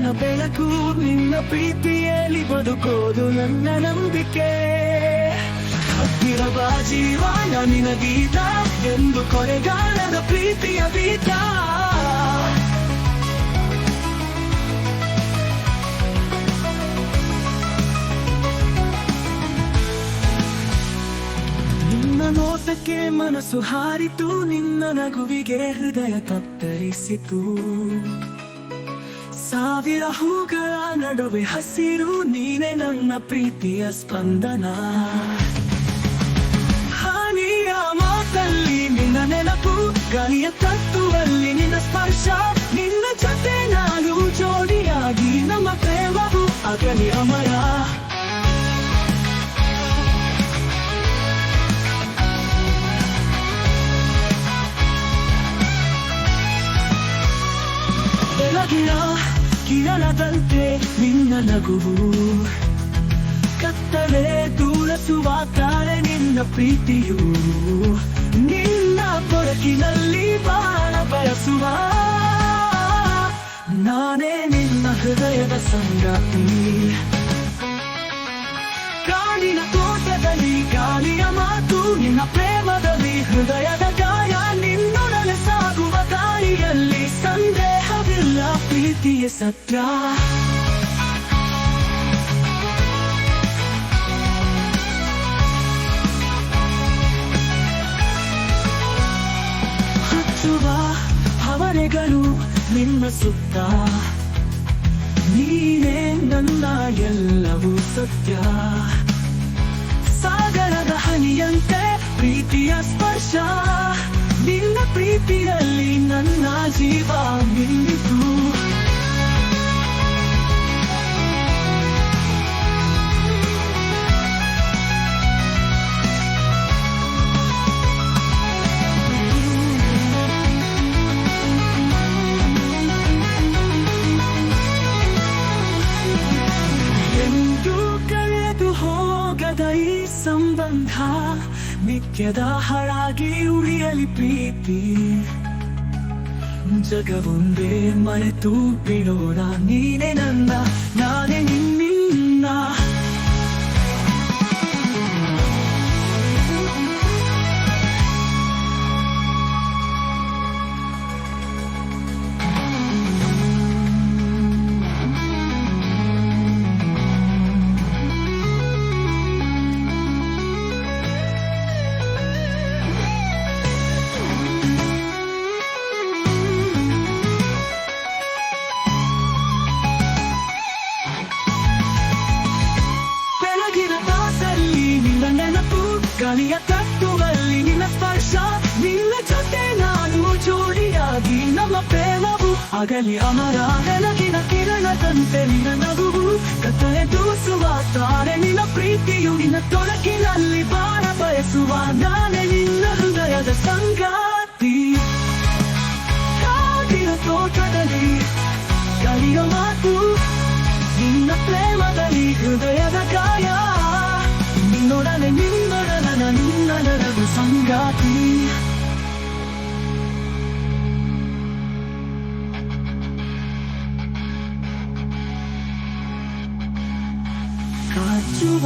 ನನ್ನ ಬೆಳಕು ನಿನ್ನ ಪ್ರೀತಿಯಲ್ಲಿ ಬದುಕೋದು ನನ್ನ ನಂಬಿಕೆ. ಹತ್ತಿರವ ಜೀವನ ನಿನ ಗೀತ ಎಂದು ಕೊನೆಗಾಲದ ಪ್ರೀತಿಯ ಗೀತ. ನಿನ್ನ ನೋಟಕ್ಕೆ ಮನಸ್ಸು ಹಾರಿತು, ನಿನ್ನ ನಗುವಿಗೆ ಹೃದಯ ತತ್ತರಿಸಿತು. ಸಾವಿರ ಹೂಗಳ ನಡುವೆ ಹಸಿರು ನೀನೆ ನನ್ನ ಪ್ರೀತಿಯ ಸ್ಪಂದನ. ಹಾನಿಯ ಮಾತಲ್ಲಿ ನಿನ್ನ ನೆನಪು, ಗಾಳಿಯ ತತ್ತುವಲ್ಲಿ ನಿನ್ನ ಸ್ಪರ್ಶ. ನಿನ್ನ ಜೊತೆ ನಾನು ಜೋಡಿಯಾಗಿ ನಮ್ಮ ಪ್ರೇಮವು ಅಗಲಿ ಅಮರ. ಬೆಳಗಿನ ಕಿರಣದಂತೆ ನಿನ್ನ ನಗುವು, ಕತ್ತಲೆ ದೂರಸುವ ತಾರೆ ನಿನ್ನ ಪ್ರೀತಿಯು. ನಿನ್ನ ಕೊರಕಿನಲ್ಲಿ ಬಾಳ ಬಯಸುವ ನಾನೇ ನಿನ್ನ ಹೃದಯದ ಸಂಗಾತಿ. ಕಾಡಿನ ತೋಟದಲ್ಲಿ ಗಾಳಿಯ ಮಾತು, ನಿನ್ನ ಪ್ರೇಮದಲ್ಲಿ ಹೃದಯದ ಗಾಯ. ನಿನ್ನೊಡನೆ ಸಾಗುವ ದಾರಿಯಲ್ಲಿ ಸಂದೇಹವಿಲ್ಲ, ಪ್ರೀತಿಯ ಸತ್ಯ. ಹಚ್ಚುವ ಹವನೆಗಳು ನಿನ್ನ ಸುತ್ತ, ನೀನೇ ನನ್ನ ಎಲ್ಲವೂ ಸತ್ಯ. ಸಾಗರದ ಹನಿಯಂತೆ ಪ್ರೀತಿಯ ಸ್ಪರ್ಶ, ನಿನ್ನ ಪ್ರೀತಿಯಲ್ಲಿ ನನ್ನ ಜೀವ ನಿಂತು. ಎಂದು ಕಳೆದು ಹೋಗದ ಈ ಸಂಬಂಧ, ನಿತ್ಯದ ಹರಾಗಿ ಉಳಿಯಲಿ ಪ್ರೀತಿ. ಜಗವೊಂದೇ ಮರೆತು ಬಿಡೋಣ, ನೀನೆ ನನ್ನ ನಾನೇ ನಿನ್ನ. ಗಾಳಿಯ ತಟ್ಟುವಲ್ಲಿ ನಿನ್ನ ಸ್ಪರ್ಶ, ನಿನ್ನ ಜೊತೆ ನಾನು ಜೋಡಿಯಾಗಿ ನಮ್ಮ ಪ್ರೇಮವು ಅಗಲಿ ಅಮರ. ಬೆಳಗಿನ ಕಿರಣದಂತೆ ನಿನ್ನ ನಗುವು, ಕತ್ತಲೆ ದೂಸುವ ತಾರೆ ನಿನ್ನ ಪ್ರೀತಿಯು. ನಿನ್ನ ತೊಡಕಿನಲ್ಲಿ ಬಾಳ ಬಯಸುವ ನಾನೇ ನಿನ್ನ ಹೃದಯದ ಸಂಗಾತಿ. ಕಾಡಿನ ತೋಟದಲ್ಲಿ ಗಾಳಿಯ ಮಾತು, ನಿನ್ನ ಪ್ರೇಮದಲ್ಲಿ ಹೃದಯದ ಗಾಯ. ನಿನ್ನೊಡನೆ ನಿನ್ನೊಡನೆ ಸಂಗಾತಿ. ಕಾಚುವ